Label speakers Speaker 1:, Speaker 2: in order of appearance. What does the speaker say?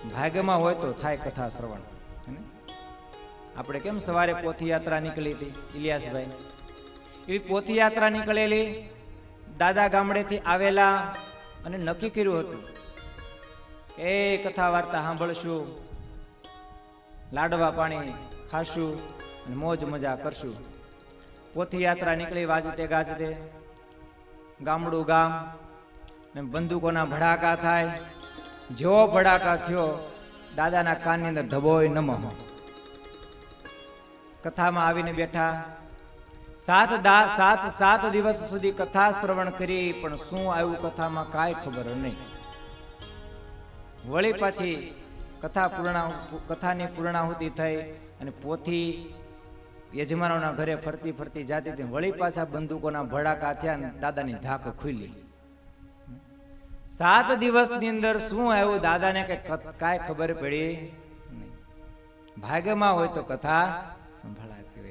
Speaker 1: ભાગ્યમાં હોય તો થાય કથા શ્રવણ. આપણે કેમ સવારે પોથયાત્રા નીકળી હતી ઇલિયાસભાઈ, એવી પોથયાત્રા નીકળેલી, દાદા ગામડેથી આવેલા અને નક્કી કર્યું હતું એ કથા વાર્તા સાંભળશું, લાડવા પાણી ખાશું અને મોજ મજા કરશું. પોથયાત્રા નીકળી વાજતે ગાજતે, ગામડું ગામ ને બંદૂકોના ભડાકા થાય. જેવો ભડાકા થયો દાદાના કાનની અંદર ધબોય નમઃ. કથામાં આવીને બેઠા. સાત દિવસ સુધી કથા શ્રવણ કરી, પણ શું આવ્યું કથામાં કાંઈ ખબર નહીં. વળી પાછી કથાની પૂર્ણાહુતિ થઈ અને પોથી યજમાનોના ઘરે ફરતી ફરતી જાતી હતી. વળી પાછા બંદૂકોના ભડાકા થયા અને દાદાની ધાક ખુલી. 7 દિવસની અંદર શું આવ્યું દાદાને કાંઈ ખબર પડી નહીં. ભાગ્યમાં હોય તો કથા સંભળાતી હોય